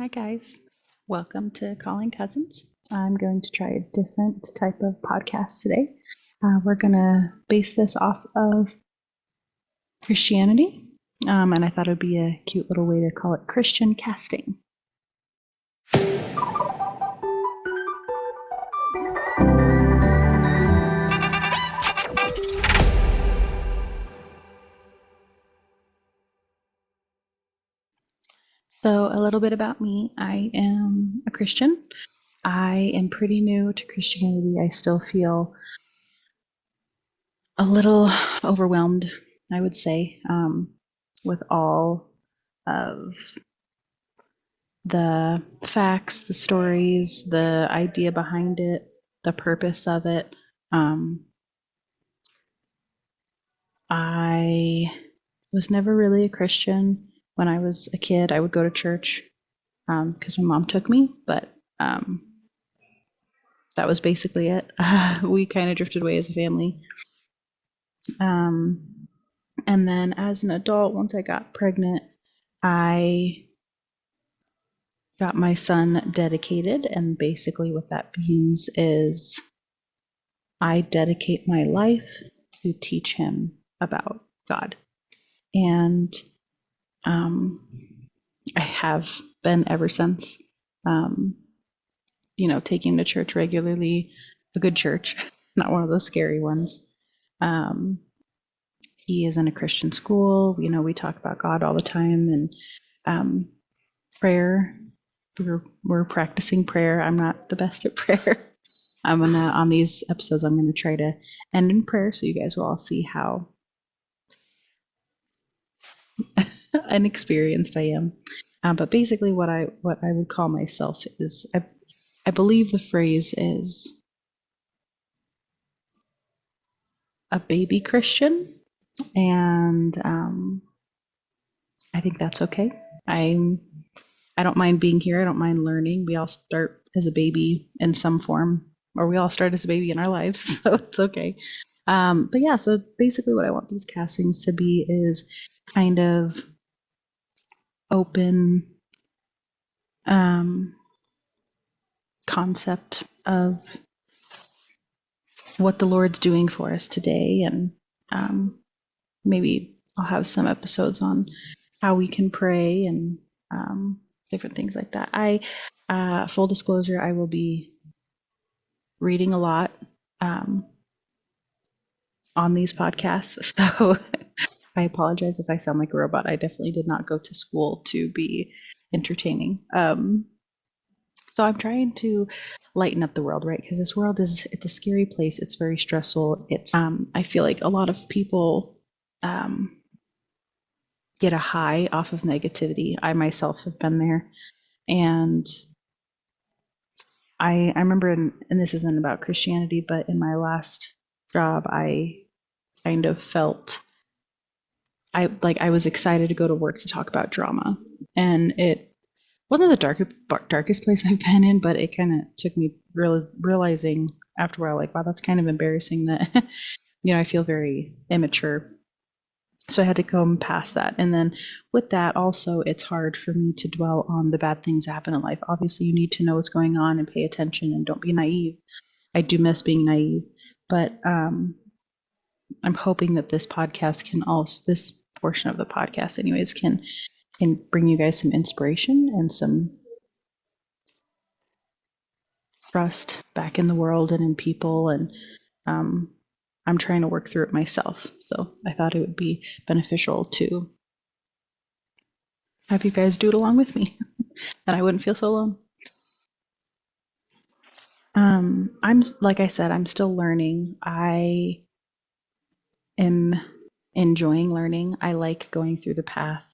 Hi, guys. Welcome to Calling Cousins. I'm going to try a different type of podcast today. We're going to base this off of Christianity, and I thought it would be a cute little way to call it Christian casting. So, a little bit about me. I am a Christian. I am pretty new to Christianity. I still feel a little overwhelmed, I would say, with all of the facts, the stories, the idea behind it, the purpose of it. I was never really a Christian. When I was a kid, I would go to church because my mom took me, but that was basically it. We kind of drifted away as a family. And then as an adult, once I got pregnant, I got my son dedicated. And basically, what that means is I dedicate my life to teach him about God. And I have been ever since, taking him to church regularly, a good church, not one of those scary ones. He is in a Christian school. We talk about God all the time, and prayer. We're practicing prayer. I'm not the best at prayer. On these episodes, I'm gonna try to end in prayer, so you guys will all see how inexperienced I am. But basically, what I would call myself is I believe the phrase is a baby Christian, and I think that's okay. I don't mind being here. I don't mind learning. We all start as a baby in some form, or we all start as a baby in our lives, so it's okay. But yeah, so basically, what I want these castings to be is kind of open concept of what the Lord's doing for us today, and maybe I'll have some episodes on how we can pray and different things like that. Full disclosure, I will be reading a lot on these podcasts, so I apologize if I sound like a robot. I definitely did not go to school to be entertaining. So I'm trying to lighten up the world, right? Because this world it's a scary place. It's very stressful. I feel like a lot of people get a high off of negativity. I myself have been there. And I remember, and this isn't about Christianity, but in my last job, I kind of felt I was excited to go to work to talk about drama. And it wasn't the darkest place I've been in, but it kind of took me realizing after a while, like, wow, that's kind of embarrassing that, I feel very immature. So I had to come past that. And then with that, also, it's hard for me to dwell on the bad things that happen in life. Obviously, you need to know what's going on and pay attention and don't be naive. I do miss being naive, but I'm hoping that this portion of the podcast, anyways, can bring you guys some inspiration and some trust back in the world and in people. And I'm trying to work through it myself. So I thought it would be beneficial to have you guys do it along with me, and I wouldn't feel so alone. I'm like I said, I'm still learning. I am enjoying learning. I like going through the path.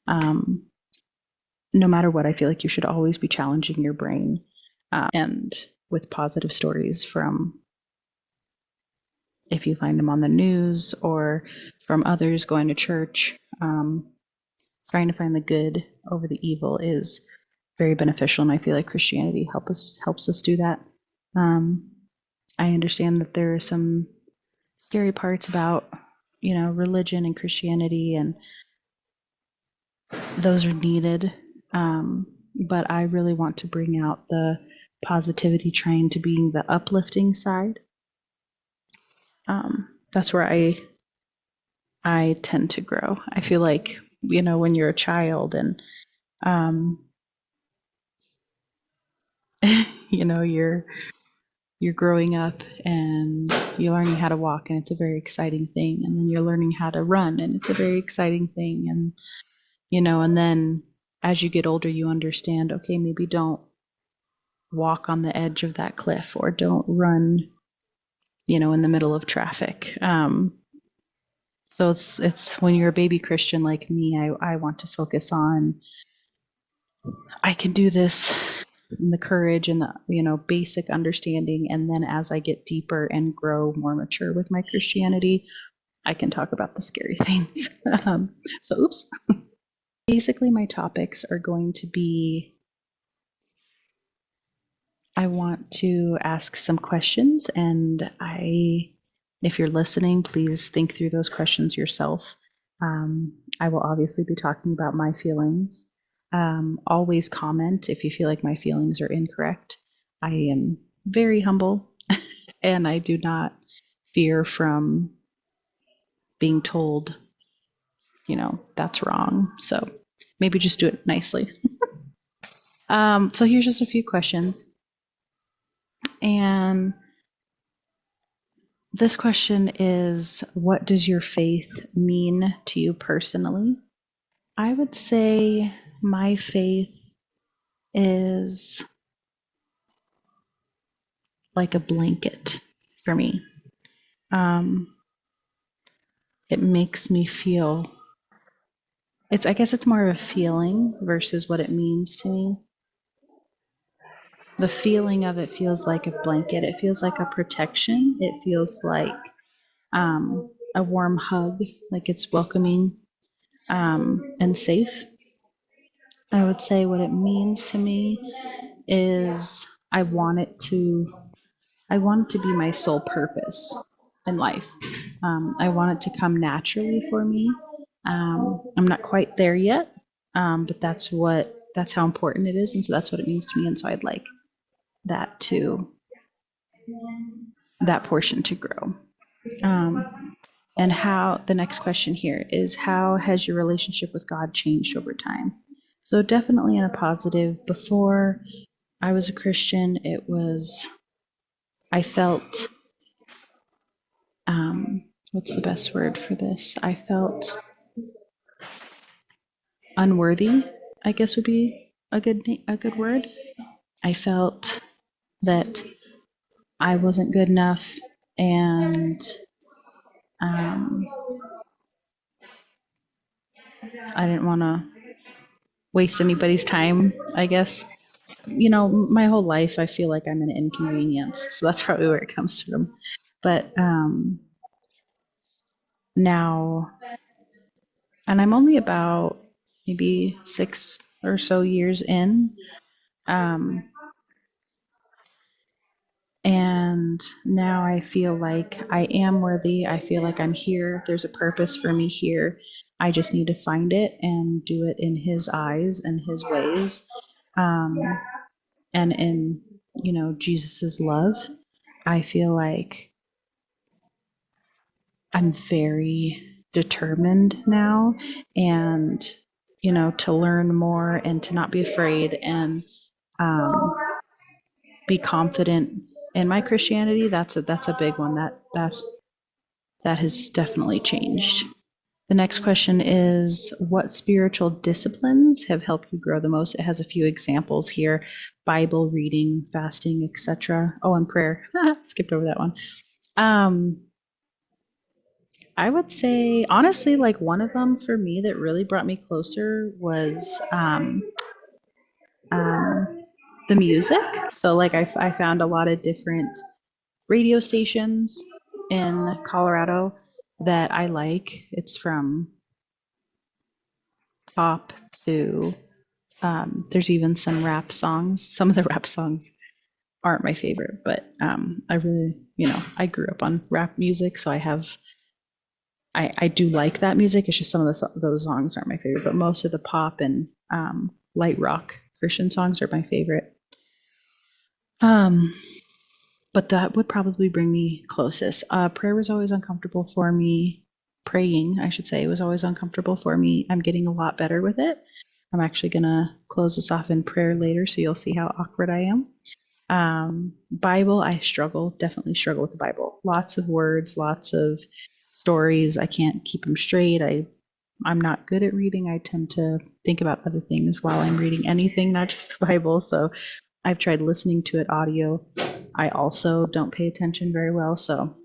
No matter what, I feel like you should always be challenging your brain, and with positive stories from, if you find them on the news or from others going to church, trying to find the good over the evil is very beneficial, and I feel like Christianity helps us do that. I understand that there are some scary parts about religion and Christianity, and those are needed. but I really want to bring out the positivity, trying to being the uplifting side. That's where I tend to grow. I feel like, when you're a child and um, you're growing up and you're learning how to walk, and it's a very exciting thing, and then you're learning how to run, and it's a very exciting thing, and then as you get older you understand, okay, maybe don't walk on the edge of that cliff, or don't run, in the middle of traffic. So it's when you're a baby Christian like me, I want to focus on, I can do this, and the courage and the basic understanding, and then as I get deeper and grow more mature with my Christianity, I can talk about the scary things. So oops. Basically my topics are going to be, I want to ask some questions, and if you're listening, please think through those questions yourself. I will obviously be talking about my feelings. Always comment if you feel like my feelings are incorrect. I am very humble, and I do not fear from being told, that's wrong. So maybe just do it nicely. So here's just a few questions. And this question is, what does your faith mean to you personally? I would say my faith is like a blanket for me. It makes me feel, I guess it's more of a feeling versus what it means to me. The feeling of it feels like a blanket. It feels like a protection. It feels like a warm hug, like it's welcoming and safe. I would say what it means to me is I want it to be my sole purpose in life. I want it to come naturally for me. I'm not quite there yet, but that's how important it is, and so that's what it means to me. And so I'd like that to that portion to grow. And how the next question here is, how has your relationship with God changed over time? So definitely in a positive. Before I was a Christian, I felt, what's the best word for this? I felt unworthy, I guess would be a good word. I felt that I wasn't good enough, and um, I didn't want to waste anybody's time, I guess. My whole life I feel like I'm an inconvenience, so that's probably where it comes from. But now, and I'm only about maybe 6 or so years in, um, and now I feel like I am worthy. I feel like I'm here. There's a purpose for me here. I just need to find it and do it in His eyes and His ways, um, and in Jesus's love. I feel like I'm very determined now, and to learn more and to not be afraid, and um, be confident in my Christianity. That's a big one. That has definitely changed. The next question is, what spiritual disciplines have helped you grow the most? It has a few examples here: Bible reading, fasting, etc. Oh, and prayer. Skipped over that one. I would say, honestly, like one of them for me that really brought me closer was um, the music. So, like, I found a lot of different radio stations in Colorado that I like. It's from pop to, there's even some rap songs. Some of the rap songs aren't my favorite, but I really, I grew up on rap music, so I do like that music. It's just some of those songs aren't my favorite, but most of the pop and light rock Christian songs are my favorite. Um, but that would probably bring me closest. Prayer was always uncomfortable for me. Praying, I should say, was always uncomfortable for me. I'm getting a lot better with it. I'm actually going to close this off in prayer later, so you'll see how awkward I am. Bible, I definitely struggle with the Bible. Lots of words, lots of stories. I can't keep them straight. I'm not good at reading. I tend to think about other things while I'm reading anything, not just the Bible. So I've tried listening to it audio. I also don't pay attention very well. So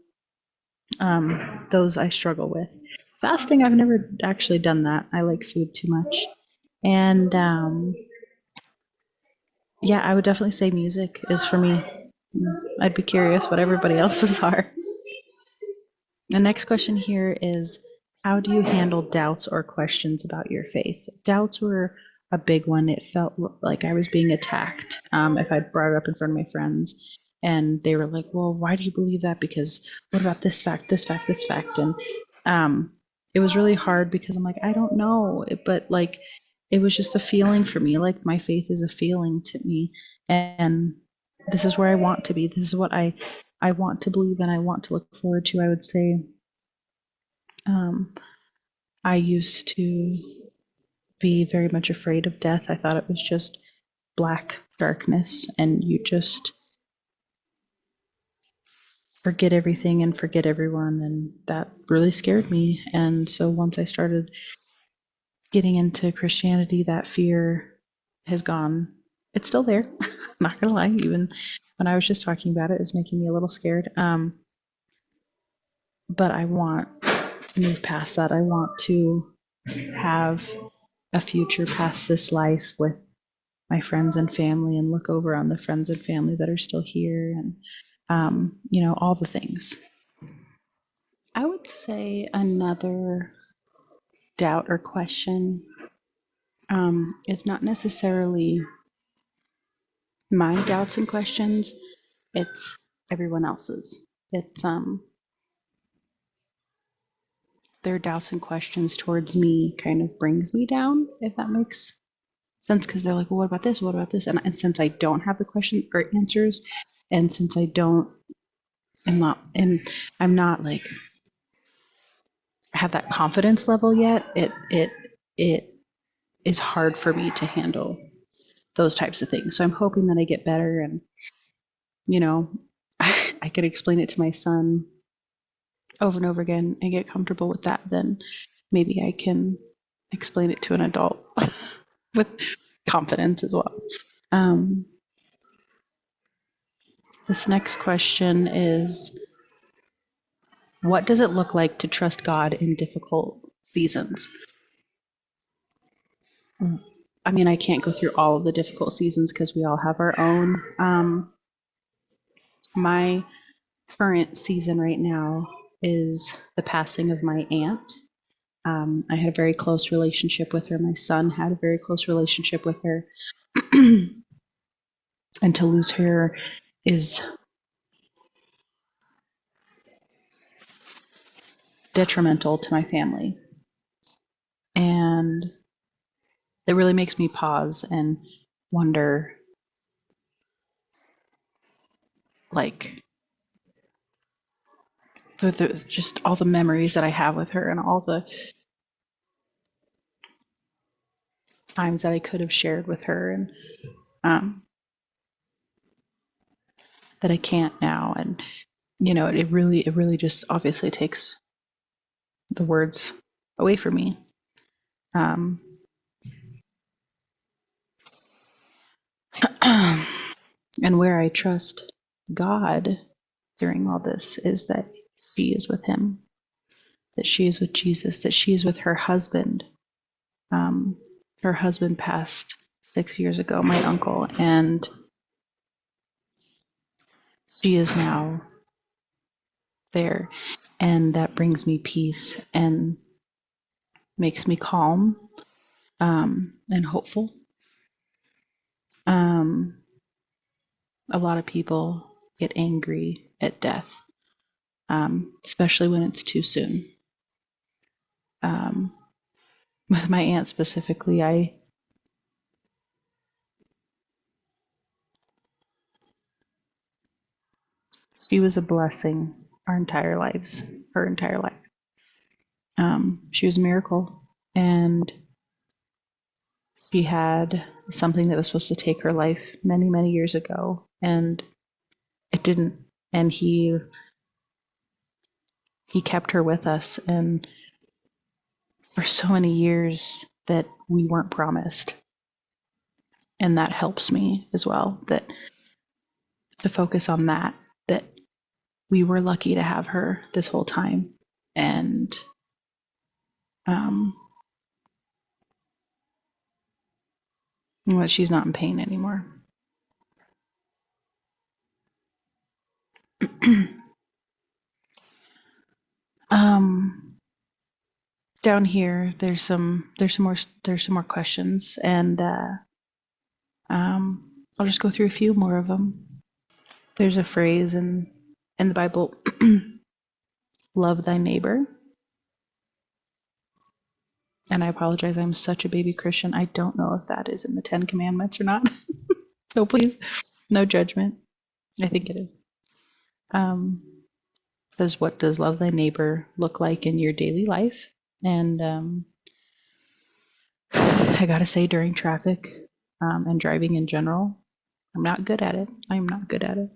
those I struggle with. Fasting, I've never actually done that. I like food too much. And yeah, I would definitely say music is for me. I'd be curious what everybody else's are. The next question here is, how do you handle doubts or questions about your faith? Doubts were a big one. It felt like I was being attacked if I brought it up in front of my friends. And they were like, well, why do you believe that? Because what about this fact, this fact, this fact? And it was really hard because I'm like, I don't know. But like, it was just a feeling for me. Like, my faith is a feeling to me. And this is where I want to be. This is what I want to believe and I want to look forward to. I would say I used to be very much afraid of death. I thought it was just black darkness and you just forget everything and forget everyone. And that really scared me. And so once I started getting into Christianity, that fear has gone. It's still there. I'm not going to lie. Even when I was just talking about it, it's making me a little scared. But I want to move past that. I want to have a future past this life with my friends and family and look over on the friends and family that are still here and, all the things. I would say another doubt or question is not necessarily my doubts and questions, it's everyone else's. It's their doubts and questions towards me kind of brings me down, if that makes sense, because they're like, well, what about this? What about this? And since I don't have the question or answers, and since I'm not like have that confidence level yet, it is hard for me to handle those types of things. So I'm hoping that I get better and, you know, I can explain it to my son over and over again and get comfortable with that. Then maybe I can explain it to an adult with confidence as well. This next question is, what does it look like to trust God in difficult seasons? I mean, I can't go through all of the difficult seasons because we all have our own. My current season right now is the passing of my aunt. I had a very close relationship with her. My son had a very close relationship with her. And to lose her is detrimental to my family. And it really makes me pause and wonder, like, just all the memories that I have with her and all the times that I could have shared with her and that I can't now. And, it really just obviously takes the words away from me. Um, and where I trust God during all this is that she is with him, that she is with Jesus, that she is with her husband. Her husband passed 6 years ago, my uncle, and she is now there. And that brings me peace and makes me calm and hopeful. A lot of people get angry at death, especially when it's too soon. With my aunt specifically, She was a blessing our entire lives, her entire life. She was a miracle, and she had something that was supposed to take her life many, many years ago, and it didn't. And he kept her with us, and for so many years that we weren't promised. And that helps me as well, that to focus on that we were lucky to have her this whole time, and um, that she's not in pain anymore. um, Down here, there's some more questions, and I'll just go through a few more of them. There's a phrase in the Bible, love thy neighbor. And I apologize, I'm such a baby Christian. I don't know if that is in the Ten Commandments or not. So please, no judgment. I think it is. Says, what does love thy neighbor look like in your daily life? And I gotta say, during traffic and driving in general, I'm not good at it. I'm not good at it.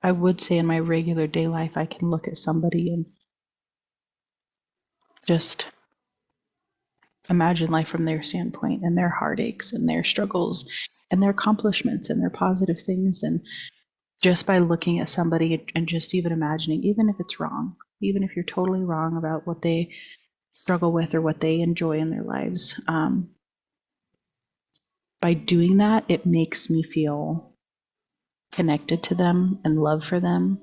I would say in my regular day life, I can look at somebody and just imagine life from their standpoint and their heartaches and their struggles and their accomplishments and their positive things. And just by looking at somebody and just even imagining, even if it's wrong, even if you're totally wrong about what they struggle with or what they enjoy in their lives, by doing that, it makes me feel connected to them and love for them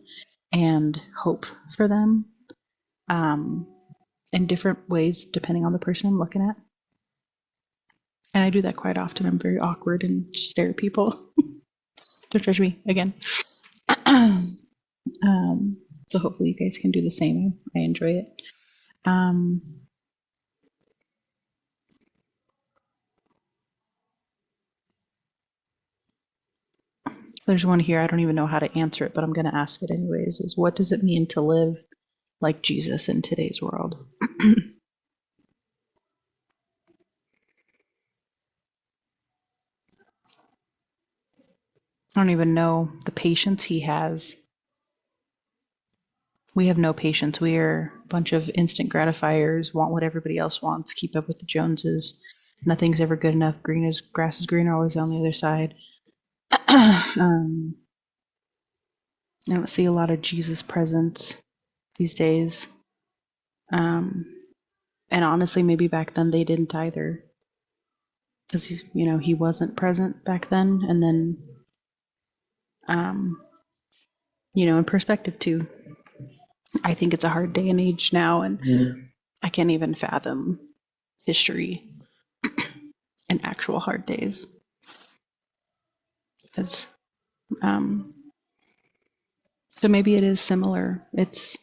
and hope for them, in different ways depending on the person I'm looking at. And I do that quite often. I'm very awkward and just stare at people. Don't judge me again. So hopefully you guys can do the same. I enjoy it. There's one here. I don't even know how to answer it, but I'm going to ask it anyways. Is what does it mean to live like Jesus in today's world? I don't even know the patience he has. We have no patience. We are a bunch of instant gratifiers, want what everybody else wants, keep up with the Joneses. Nothing's ever good enough. Grass is greener always on the other side. I don't see a lot of Jesus presence these days. And honestly, maybe back then they didn't either, because he wasn't present back then. And then, in perspective too, I think it's a hard day and age now, and I can't even fathom history and actual hard days. Because, so maybe it is similar. It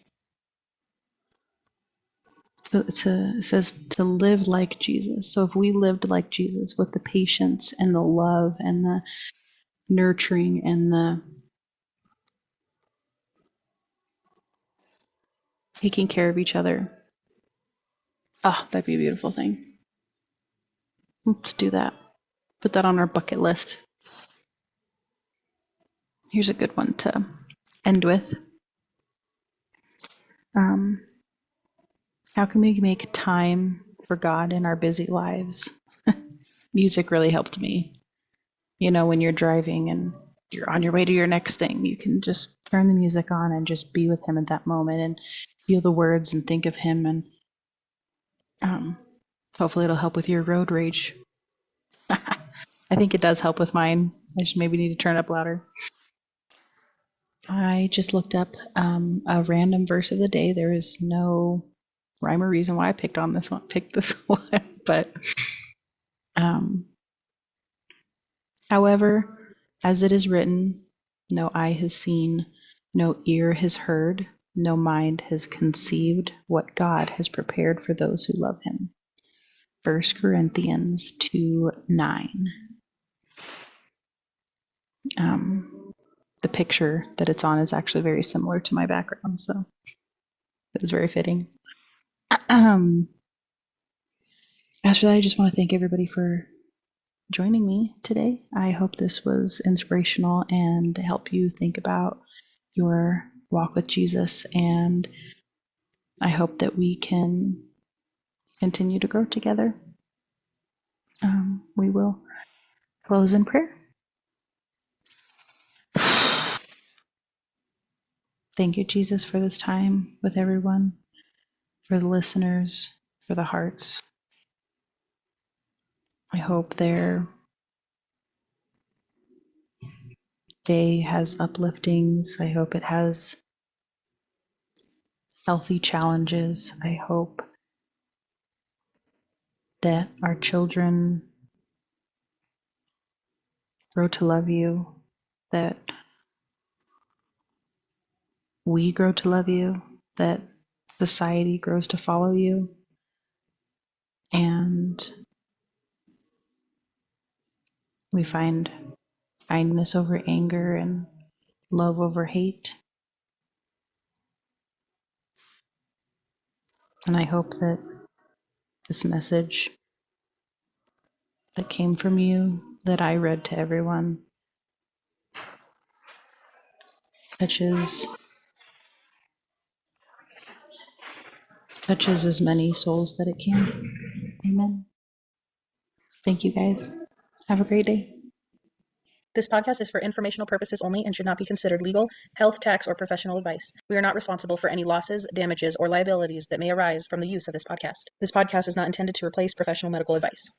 says to live like Jesus. So if we lived like Jesus with the patience and the love and the nurturing and the taking care of each other, that'd be a beautiful thing. Let's do that. Put that on our bucket list. Here's a good one to end with. How can we make time for God in our busy lives? Music really helped me. When you're driving and you're on your way to your next thing, you can just turn the music on and just be with him at that moment and feel the words and think of him. And hopefully it'll help with your road rage. I think it does help with mine. I should maybe need to turn it up louder. I just looked up a random verse of the day. There is no rhyme or reason why I picked this one, but however, as it is written, no eye has seen, no ear has heard, no mind has conceived what God has prepared for those who love him. 1 Corinthians 2:9. The picture that it's on is actually very similar to my background, so it was very fitting. After that, I just want to thank everybody for joining me today. I hope this was inspirational and help you think about your walk with Jesus, and I hope that we can continue to grow together. We will close in prayer. Thank you, Jesus, for this time with everyone, for the listeners, for the hearts. I hope their day has upliftings. I hope it has healthy challenges. I hope that our children grow to love you, that we grow to love you, that society grows to follow you, and we find kindness over anger and love over hate. And I hope that this message that came from you, that I read to everyone, touches as many souls that it can. Amen. Thank you, guys. Have a great day. This podcast is for informational purposes only and should not be considered legal, health, tax, or professional advice. We are not responsible for any losses, damages, or liabilities that may arise from the use of this podcast. This podcast is not intended to replace professional medical advice.